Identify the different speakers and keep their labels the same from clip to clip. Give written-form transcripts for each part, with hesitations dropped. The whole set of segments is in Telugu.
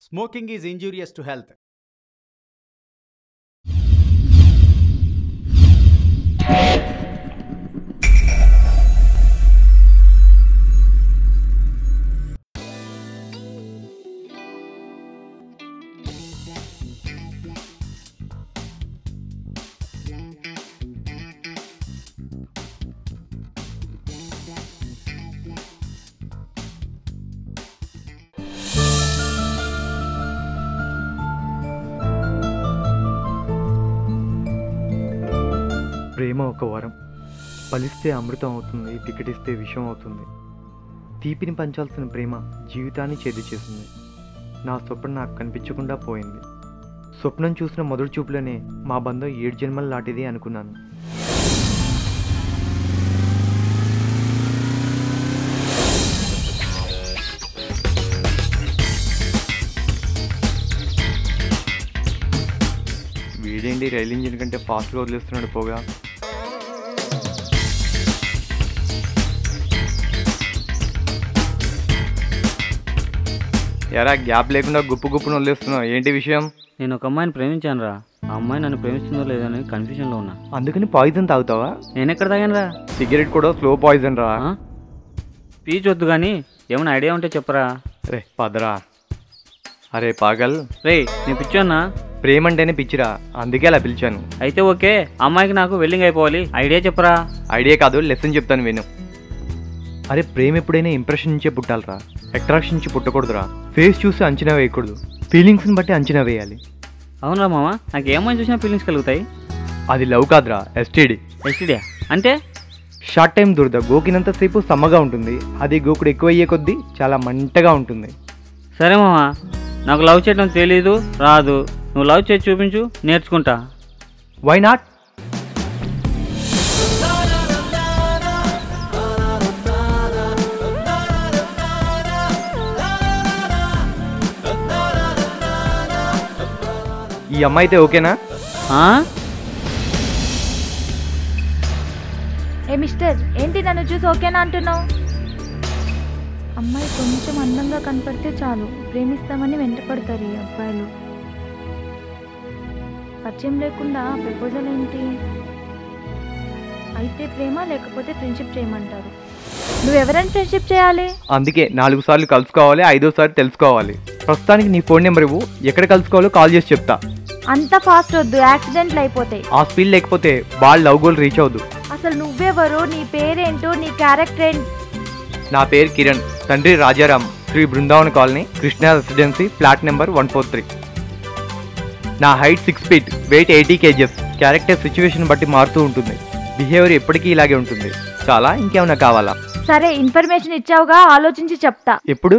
Speaker 1: Smoking is injurious to health.
Speaker 2: ప్రేమ ఒక వరం, ఫలిస్తే అమృతం అవుతుంది, వికటిస్తే విషం అవుతుంది. తీపిని పంచాల్సిన ప్రేమ జీవితాన్ని చేదు చేసింది. నా స్వప్నం నాకు కనిపించకుండా పోయింది. స్వప్నం చూసిన మొదటి చూపులోనే మా బంధం 7 జన్మల లాంటిది అనుకున్నాను. వీడేంటి రైలు ఇంజిన్ కంటే ఫాస్ట్గా వదిలేస్తున్నాడు పోగా. ఎరా గ్యాప్ లేకుండా గుప్పును వదిలేస్తున్నావు, ఏంటి విషయం?
Speaker 3: నేను ఒక అమ్మాయిని ప్రేమించాను రా. ఆ అమ్మాయి నన్ను ప్రేమిస్తుందో లేదో అని కన్ఫ్యూజన్లో ఉన్నా.
Speaker 2: అందుకని పాయిజన్ తాగుతావా?
Speaker 3: నేను ఎక్కడ తాగాను రా?
Speaker 2: సిగరెట్ కూడా స్లో పాయిజన్ రా.
Speaker 3: పీచ్ వద్దు కానీ ఏమైనా ఐడియా ఉంటే చెప్పరా.
Speaker 2: రే పదరా. అరే పాగల్
Speaker 3: రే, నేను పిచ్చోన్నా?
Speaker 2: ప్రేమ అంటేనే పిచ్చిరా, అందుకే అలా పిలిచాను.
Speaker 3: అయితే ఓకే, అమ్మాయికి నాకు వెల్లింగ్ అయిపోవాలి, ఐడియా చెప్పరా.
Speaker 2: ఐడియా కాదు, లెసన్ చెప్తాను విను. అరే ప్రేమ ఎప్పుడైనా ఇంప్రెషన్ నుంచే పుట్టాలరా, అట్రాక్షన్ నుంచి పుట్టకూడదురా. ఫేస్ చూసి అంచనా వేయకూడదు, ఫీలింగ్స్ని బట్టి అంచనా వేయాలి.
Speaker 3: అవునరా మామ, నాకు ఏమైనా చూసినా ఫీలింగ్స్ కలుగుతాయి.
Speaker 2: అది లవ్ కాదురా, ఎస్టీడీ.
Speaker 3: ఎస్టీడీ అంటే?
Speaker 2: షార్ట్ టైం దురద, గోకినంతసేపు సమ్మగా ఉంటుంది, అది గోకుడు ఎక్కువ అయ్యే కొద్దీ చాలా మంటగా ఉంటుంది.
Speaker 3: సరే మామ, నాకు లవ్ చేయడం తెలీదు, రాదు. నువ్వు లవ్ చేసి చూపించు, నేర్చుకుంటా.
Speaker 2: Why not? ఈ అమ్మాయి అయితే ఓకేనా?
Speaker 4: ఏ మిస్టర్, ఏంటి నన్ను చూసి ఓకేనా అంటున్నావు? అమ్మాయి కొంచెం అందంగా కనపడితే చాలు ప్రేమిస్తామని వెంటపడతారు ఈ అబ్బాయిలు. పరిచయం లేకుండా ప్రపోజల్ ఏంటి? అయితే ప్రేమ, లేకపోతే ఫ్రెండ్షిప్ చేయమంటారు. నువ్వెవరైనా ఫ్రెండ్షిప్ చేయాలి?
Speaker 2: అందుకే 4 సార్లు కలుసుకోవాలి, 5వసారి తెలుసుకోవాలి. ప్రస్తుతానికి నీ ఫోన్ నెంబర్ ఇవ్వు, ఎక్కడ కలుసుకోవాలో కాల్ చేసి చెప్తా.
Speaker 4: అంత ఫాస్ట్ వద్దు, యాక్సిడెంట్లు అయిపోతాయి.
Speaker 2: ఆ స్పీడ్ లేకపోతే బాల్ లవ్ గోల్ రీచ్ అవ్వదు.
Speaker 4: అసలు నువ్వెవరు, నీ పేరేంటో, నీ క్యారెక్టర్ ఏంటి?
Speaker 2: నా పేరు కిరణ్, తండ్రి Rajaram, Shri Brindavan colony, Krishna residency, flat number 143. నా height 6 feet, weight 80 kgs. Character situation బట్టి మారుతూ ఉంటుంది, బిహేవియర్ ఎప్పటికీ ఇలాగే ఉంటుంది. చాలా, ఇంకేమైనా కావాలా?
Speaker 4: సరే, ఇన్ఫర్మేషన్ ఇచ్చావుగా, ఆలోచించి చెప్తా.
Speaker 2: ఎప్పుడు?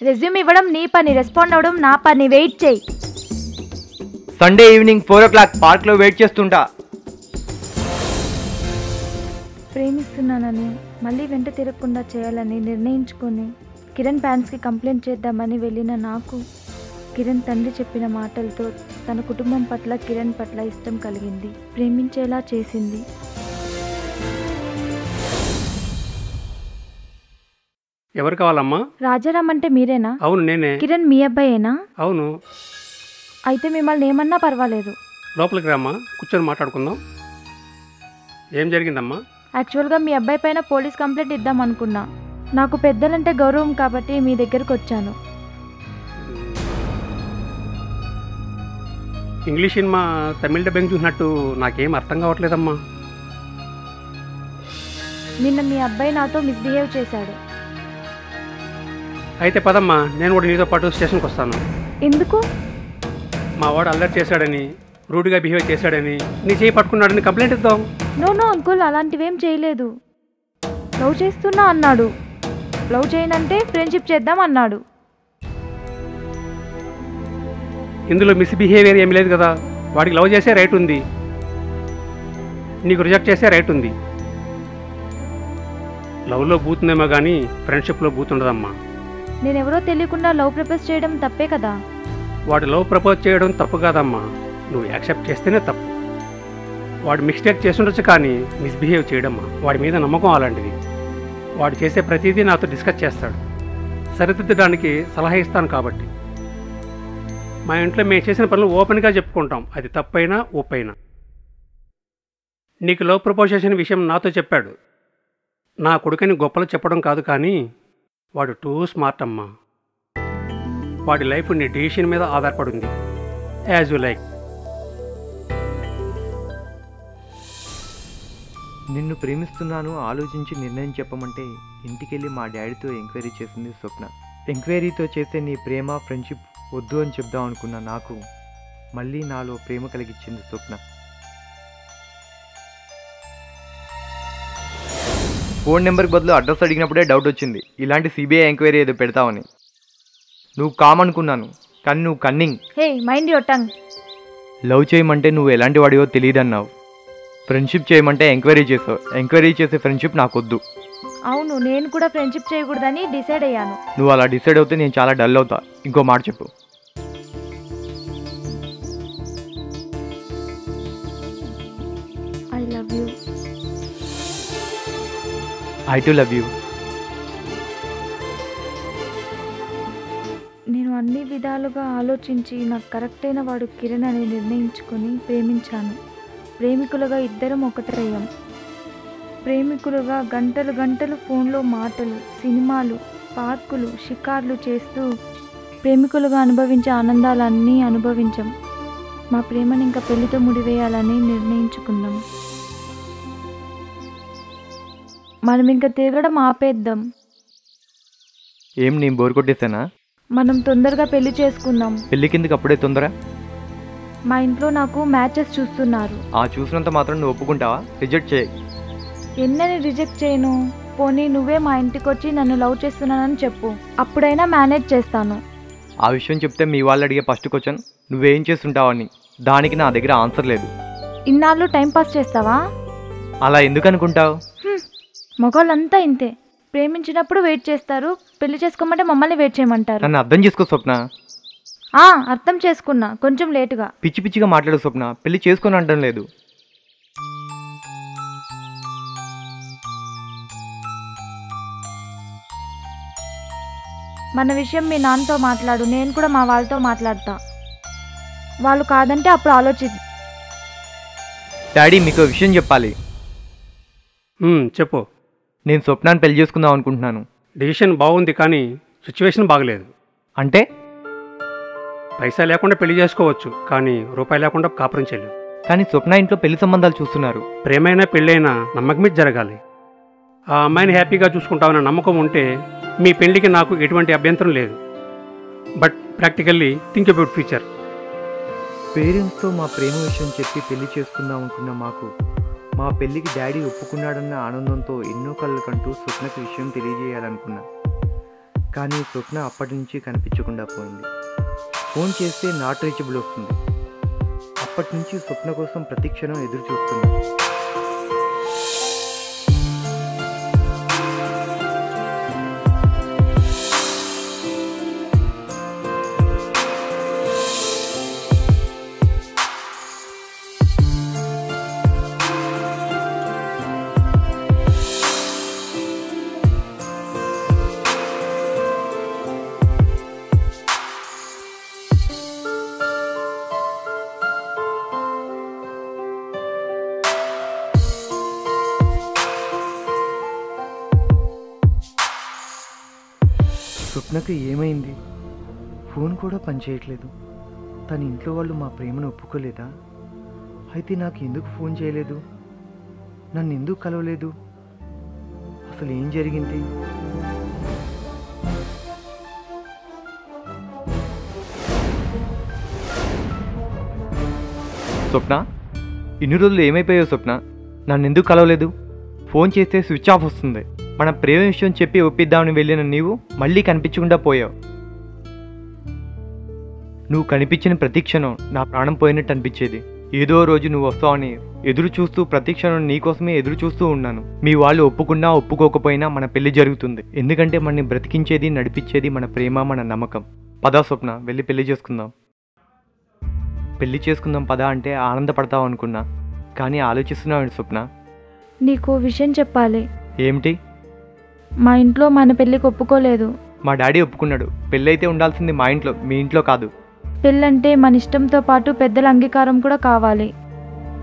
Speaker 4: రెజ్యూమ్ ఇవ్వడం నీ పని, రెస్పాండ్ అవ్వడం నా పని. వెయిట్ చేయి.
Speaker 2: సండే ఈవినింగ్ 4 o'clock పార్క్లో వెయిట్ చేస్తుంటా.
Speaker 4: ప్రేమిస్తున్నానని మళ్ళీ వెంట తిరగకుండా చేయాలని నిర్ణయించుకొని కిరణ్ ఫ్యాన్స్కి కంప్లైంట్ చేద్దామని వెళ్ళిన నాకు కిరణ్ తండ్రి చెప్పిన మాటలతో తన కుటుంబం పట్ల, కిరణ్ పట్ల ఇష్టం కలిగింది, ప్రేమించేలా చేసింది.
Speaker 5: ఎవరు కావాలమ్మా?
Speaker 4: రాజారాం అంటే మీరేనా?
Speaker 5: అవును, నేనే.
Speaker 4: కిరణ్ మీ అబ్బాయేనా?
Speaker 5: అవును.
Speaker 4: అయితే మిమ్మల్ని ఏమన్నా పర్వాలేదు.
Speaker 5: లోపలికి రామ్మా, కూర్చొని మాట్లాడుకుందాం. ఏం జరిగిందమ్మా?
Speaker 4: యాక్చువల్గా మీ అబ్బాయి పైన పోలీస్ కంప్లైంట్ ఇద్దాం అనుకున్నా. నాకు పెద్దలంటే గౌరవం కాబట్టి మీ దగ్గరకు వచ్చాను.
Speaker 5: ఇంగ్లీష్ సినిమా తమిళ డబ్బింగ్ చూసినట్టు నాకేం అర్థం కావట్లేదమ్మా.
Speaker 4: నిన్న మీ అబ్బాయి నాతో మిస్బిహేవ్ చేశాడు.
Speaker 5: అయితే పదమ్మా, నేను కూడా నీతో పాటు స్టేషన్కి వస్తాను.
Speaker 4: ఎందుకు?
Speaker 5: మా వాడు అల్లరి చేశాడని, రూడ్గా బిహేవ్ చేశాడని, నీ చేయి పట్టుకున్నాడని కంప్లైంట్ ఇద్దాం.
Speaker 4: నో అంకుల్, అలాంటివేం చేయలేదు. లవ్ చేస్తున్నా అన్నాడు. లవ్ చేయనంటే ఫ్రెండ్షిప్ చేద్దాం అన్నాడు.
Speaker 5: ఇందులో మిస్బిహేవియర్ ఏమీ లేదు కదా. వాడికి లవ్ చేసే రైట్ ఉంది, నీకు రిజెక్ట్ చేసే రైట్ ఉంది. లవ్లో బూతుందేమో కానీ ఫ్రెండ్షిప్లో బూత్ ఉండదమ్మా.
Speaker 4: నేనెవరో తెలియకుండా లవ్ ప్రపోజ్ చేయడం తప్పే కదా.
Speaker 5: వాడు లవ్ ప్రపోజ్ చేయడం తప్పు కాదమ్మా, నువ్వు యాక్సెప్ట్ చేస్తేనే తప్పు. వాడు మిస్టేక్ చేస్తుండొచ్చు కానీ మిస్బిహేవ్ చేయడమ్మా. వాడి మీద నమ్మకం అలాంటిది. వాడు చేసే ప్రతిదీ నాతో డిస్కస్ చేస్తాడు, సరిదిద్దడానికి సలహా ఇస్తాను. కాబట్టి మా ఇంట్లో మేము చేసిన పనులు ఓపెన్గా చెప్పుకుంటాం, అది తప్పైనా ఒప్పైనా. నీకు లవ్ ప్రపోజ్ చేసిన విషయం నాతో చెప్పాడు. నా కొడుకని గొప్పలు చెప్పడం కాదు, కానీ వాడు టూ స్మార్ట్ అమ్మా. వాడి లైఫ్ నీ డెసిషన్ మీద ఆధారపడింది. As you like.
Speaker 2: నిన్ను ప్రేమిస్తున్నాను ఆలోచించి నిర్ణయం చెప్పమంటే ఇంటికెళ్ళి మా డాడీతో ఎంక్వైరీ చేసింది స్వప్న. ఎంక్వైరీతో చేసే నీ ప్రేమ ఫ్రెండ్షిప్ వద్దు అని చెప్దాం అనుకున్న నాకు మళ్ళీ నాలో ప్రేమ కలిగించింది స్వప్న. ఫోన్ నెంబర్కి బదులు అడ్రస్ అడిగినప్పుడే డౌట్ వచ్చింది, ఇలాంటి సిబిఐ ఎంక్వైరీ ఏదో పెడతావని. నువ్వు కామనుకున్నాను, కానీ నువ్వు cunning.
Speaker 4: Hey mind your tongue.
Speaker 2: Love చేయమంటే నువ్వు ఎలాంటి వాడివో తెలియదన్నావు. ఫ్రెండ్షిప్ చేయమంటే ఎంక్వైరీ చేసావు. ఎంక్వైరీ చేసే ఫ్రెండ్షిప్ నాకొద్దు.
Speaker 4: అవును, నేను కూడా ఫ్రెండ్షిప్ చేయకూడదని డిసైడ్ అయ్యాను.
Speaker 2: నువ్వు అలా డిసైడ్ అవుతే నేను చాలా డల్ అవుతా. ఇంకో మాట చెప్పు.
Speaker 4: I love you.
Speaker 2: I to love you.
Speaker 4: నేను అన్ని విధాలుగా ఆలోచించి నాకు కరెక్ట్ అయిన వాడు కిరణ్ అని నిర్ణయించుకొని ప్రేమించాను. ప్రేమికులుగా ఇద్దరం ఒకటయ్యాం. ప్రేమికులుగా గంటలు గంటలు ఫోన్లో మాటలు, సినిమాలు, పార్కులు, షికార్లు చేస్తూ ప్రేమికులుగా అనుభవించే ఆనందాలన్నీ అనుభవించాం. మా ప్రేమని ఇంకా పెళ్లితో ముడివేయాలని నిర్ణయించుకున్నాం. మనం ఇంకా తిరగడం ఆపేద్దాం.
Speaker 2: ఏం నేను బోర్ కొట్టేశానా?
Speaker 4: మనం తొందరగా పెళ్లి చేసుకుందాం.
Speaker 2: పెళ్లి కిందకి అప్పుడే తొందర?
Speaker 4: మా ఇంట్లో నాకు మ్యాచెస్ చూస్తున్నారు.
Speaker 2: చూసినంత మాత్రం నువ్వు ఒప్పుకుంటావా? రిజెక్ట్ చేయి.
Speaker 4: ఎన్నని రిజెక్ట్ చేయను. పోనీ నువ్వే మా ఇంటికి వచ్చి నన్ను లవ్ చేస్తున్నానని చెప్పు, అప్పుడైనా మేనేజ్ చేస్తాను.
Speaker 2: ఆ విషయం చెప్తే మీ వాళ్ళు అడిగే ఫస్ట్ క్వశ్చన్ నువ్వేం చేస్తుంటావని. దానికి నా దగ్గర ఆన్సర్ లేదు.
Speaker 4: ఇన్నాళ్ళు టైంపాస్ చేస్తావా?
Speaker 2: అలా ఎందుకు అనుకుంటావు?
Speaker 4: మగవాళ్ళంతా ఇంతే. ప్రేమించినప్పుడు వెయిట్ చేస్తారు, పెళ్లి చేసుకోమంటే మమ్మల్ని వెయిట్ చేయమంటారు.
Speaker 2: నన్ను అర్థం చేసుకో స్వప్న.
Speaker 4: అర్థం చేసుకున్నా, కొంచెం లేటుగా.
Speaker 2: పిచ్చి పిచ్చిగా మాట్లాడు స్వప్న. పెళ్లి చేసుకొని అనడం లేదు.
Speaker 4: మన విషయం మీ నాన్నతో మాట్లాడు, నేను కూడా మా వాళ్ళతో మాట్లాడతా. వాళ్ళు కాదంటే అప్పుడు ఆలోచిద్దాం.
Speaker 2: డాడీ మీకు విషయం చెప్పాలి.
Speaker 5: చెప్పు.
Speaker 2: నేను స్వప్నాన్ని పెళ్లి చేసుకుందాం అనుకుంటున్నాను.
Speaker 5: డెసిషన్ బాగుంది, కానీ సిచ్యువేషన్ బాగలేదు.
Speaker 2: అంటే
Speaker 5: పైసా లేకుండా పెళ్లి చేసుకోవచ్చు, కానీ రూపాయి లేకుండా కాపురం చేయలేదు.
Speaker 2: కానీ స్వప్న ఇంట్లో పెళ్లి సంబంధాలు చూస్తున్నారు.
Speaker 5: ప్రేమైనా పెళ్ళైనా నమ్మకం మీద జరగాలి. ఆ అమ్మాయిని హ్యాపీగా చూసుకుంటామన్న నమ్మకం ఉంటే మీ పెళ్లికి నాకు ఎటువంటి అభ్యంతరం లేదు. But practically think about future.
Speaker 2: పేరెంట్స్తో మా ప్రేమ విషయం చెప్పి పెళ్లి చేసుకుందాం అనుకున్న మాకు మా పెళ్లికి డాడీ ఒప్పుకున్నాడన్న ఆనందంతో ఎన్నో కళ్ళు కంటూ స్వప్నకి విషయం తెలియజేయాలనుకున్నా. కానీ స్వప్న అప్పటి నుంచి కనిపించకుండా పోయింది. ఫోన్ చేస్తే నాట్ రీచబుల్ వస్తుంది. అప్పటి నుంచి స్వప్న కోసం ప్రతి క్షణం ఎదురు చూస్తున్నా. స్వప్నకి ఏమైంది? ఫోన్ కూడా పనిచేయట్లేదు. తన ఇంట్లో వాళ్ళు మా ప్రేమను ఒప్పుకోలేదా? అయితే నాకు ఎందుకు ఫోన్ చేయలేదు? నన్ను ఎందుకు కలవలేదు? అసలు ఏం జరిగింది? స్వప్న, ఇన్ని రోజులు ఏమైపోయావు స్వప్న? నన్ను ఎందుకు కలవలేదు? ఫోన్ చేస్తే స్విచ్ ఆఫ్ వస్తుంది. మన ప్రేమ విషయం చెప్పి ఒప్పిద్దామని వెళ్ళిన నీవు మళ్ళీ కనిపించకుండా పోయావు. నువ్వు కనిపించిన ప్రతి క్షణం నా ప్రాణం పోయినట్టు అనిపించేది. ఏదో రోజు నువ్వు వస్తావని ఎదురు చూస్తూ ప్రతి క్షణం నీకోసమే ఎదురు చూస్తూ ఉన్నాను. మీ వాళ్ళు ఒప్పుకున్నా ఒప్పుకోకపోయినా మన పెళ్లి జరుగుతుంది. ఎందుకంటే మనని బ్రతికించేది నడిపించేది మన ప్రేమ, మన నమ్మకం. పదా స్వప్న, వెళ్ళి పెళ్లి చేసుకుందాం. పెళ్లి చేసుకుందాం పదా అంటే ఆనందపడతావు అనుకున్నా, కానీ ఆలోచిస్తున్నావు స్వప్న.
Speaker 4: నీకు విషయం చెప్పాలి.
Speaker 2: ఏమిటి?
Speaker 4: మా ఇంట్లో మన పెళ్ళికి ఒప్పుకోలేదు.
Speaker 2: మా డాడీ ఒప్పుకున్నాడు. పెళ్ళైతే ఉండాల్సింది మా ఇంట్లో, మీ ఇంట్లో కాదు.
Speaker 4: పెళ్ళంటే మన ఇష్టంతో పాటు పెద్దల అంగీకారం కూడా కావాలి.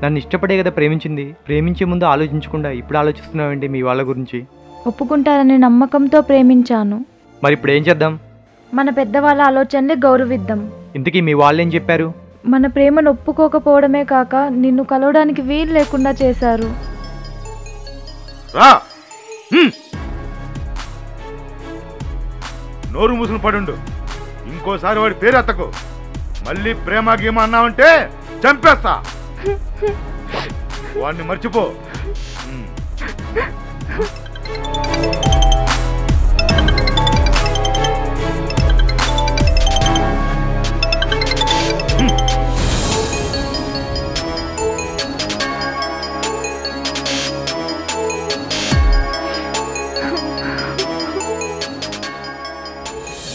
Speaker 2: నన్ను ఇష్టపడే కదా ప్రేమించింది. ప్రేమించే ముందు ఆలోచించకుండా ఇప్పుడు ఆలోచిస్తున్నావేంటి మీ వాళ్ళ గురించి?
Speaker 4: ఒప్పుకుంటారనే నమ్మకంతో ప్రేమించాను.
Speaker 2: మరి ఇప్పుడు ఏం చేద్దాం?
Speaker 4: మన పెద్దవాళ్ళ ఆలోచనని గౌరవిద్దాం.
Speaker 2: ఇంతకీ మీ వాళ్ళు ఏం చెప్పారు?
Speaker 4: మన ప్రేమను ఒప్పుకోకపోవడమే కాక నిన్ను కలవడానికి వీలు లేకుండా చేశారు.
Speaker 6: నోరు మూసుకుని పడుండు. ఇంకోసారి వాడి పేరు ఎత్తకు. మళ్ళీ ప్రేమ గీమ అన్నావంటే చంపేస్తా. వాడిని మర్చిపో.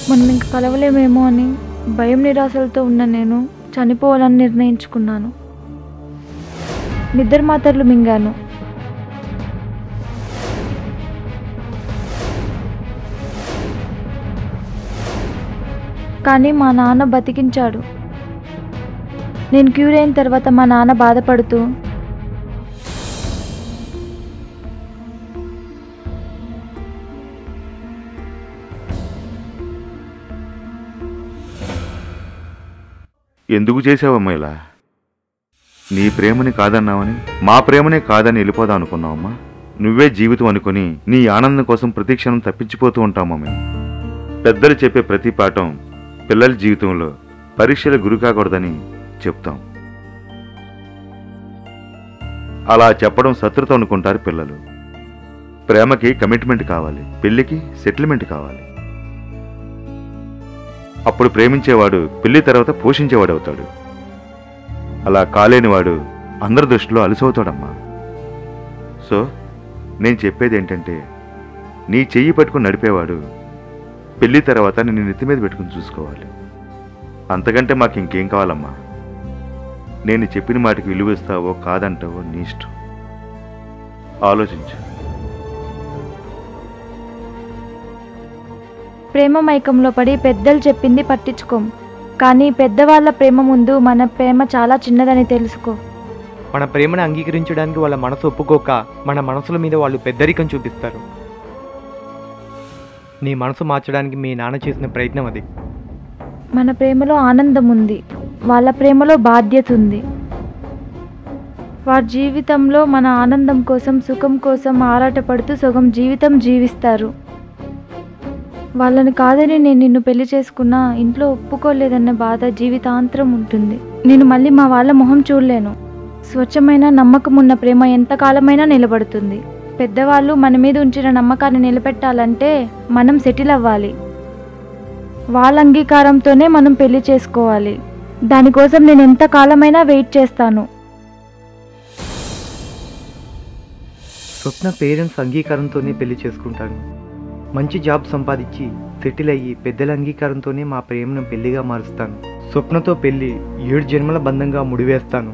Speaker 4: మనం ఇంక కలవలేమేమో అని భయం నిరాశలతో ఉన్న నేను చనిపోవాలని నిర్ణయించుకున్నాను. నిద్ర మాత్రలు మింగాను. కానీ మా నాన్న బతికించాడు. నేను క్యూర్ అయిన తర్వాత మా నాన్న బాధపడుతూ,
Speaker 6: ఎందుకు చేసావమ్మా ఇలా? నీ ప్రేమని కాదన్నావని, మా ప్రేమనే కాదని వెళ్ళిపోదాం అనుకున్నావమ్మా. నువ్వే జీవితం అనుకుని నీ ఆనందం కోసం ప్రతి క్షణం తప్పించిపోతూ ఉంటామా మేము. పెద్దలు చెప్పే ప్రతి పాఠం పిల్లల జీవితంలో పరీక్షల గురి కాకూడదని చెప్తాం. అలా చెప్పడం శత్రుత అనుకుంటారు పిల్లలు. ప్రేమకి కమిట్మెంట్ కావాలి, పెళ్లికి సెటిల్మెంట్ కావాలి. అప్పుడు ప్రేమించేవాడు పెళ్లి తర్వాత పోషించేవాడు అవుతాడు. అలా కాలేనివాడు అందరి దృష్టిలో అలసవుతాడమ్మా. సో నేను చెప్పేది ఏంటంటే, నీ చెయ్యి పట్టుకుని నడిపేవాడు పెళ్లి తర్వాత నిన్ను నెత్తి మీద పెట్టుకుని చూసుకోవాలి. అంతకంటే మాకు ఇంకేం కావాలమ్మా? నేను చెప్పిన మాటకి విలువ ఇస్తావో కాదంటావో నీ ఇష్టం. ఆలోచించు.
Speaker 4: ప్రేమ మైకంలో పడి పెద్దలు చెప్పింది పట్టించుకోం. కానీ పెద్దవాళ్ళ ప్రేమ ముందు మన ప్రేమ చాలా చిన్నదని తెలుసుకో.
Speaker 2: మన ప్రేమను అంగీకరించడానికి వాళ్ళ మనసు ఒప్పుకోక మన మనసుల మీద వాళ్ళు పెద్దరికం చూపిస్తారు. నీ మనసు మార్చడానికి మీ నాన్న చేసిన ప్రయత్నం అది.
Speaker 4: మన ప్రేమలో ఆనందం ఉంది, వాళ్ళ ప్రేమలో బాధ్యత ఉంది. వారి జీవితంలో మన ఆనందం కోసం, సుఖం కోసం ఆరాటపడుతూ సగం జీవితం జీవిస్తారు. వాళ్ళని కాదని నేను నిన్ను పెళ్లి చేసుకున్నా ఇంట్లో ఒప్పుకోలేదన్న బాధ జీవితాంతరం ఉంటుంది. నేను మళ్ళీ మా వాళ్ళ మొహం చూడలేను. స్వచ్ఛమైన నమ్మకం ఉన్న ప్రేమ ఎంతకాలమైనా నిలబడుతుంది. పెద్దవాళ్ళు మన మీద ఉంచిన నమ్మకాన్ని నిలబెట్టాలంటే మనం సెటిల్ అవ్వాలి. వాళ్ళ అంగీకారంతోనే మనం పెళ్లి చేసుకోవాలి. దానికోసం నేను ఎంతకాలమైనా వెయిట్ చేస్తాను.
Speaker 2: స్వప్న పేరెంట్స్ అంగీకారంతోనే పెళ్లి చేసుకుంటాను. మంచి జాబ్ సంపాదించి సెటిల్ అయ్యి పెద్దల అంగీకారంతోనే మా ప్రేమను పెళ్లిగా మారుస్తాను. స్వప్నతో పెళ్లి 7 జన్మల బంధంగా ముడివేస్తాను.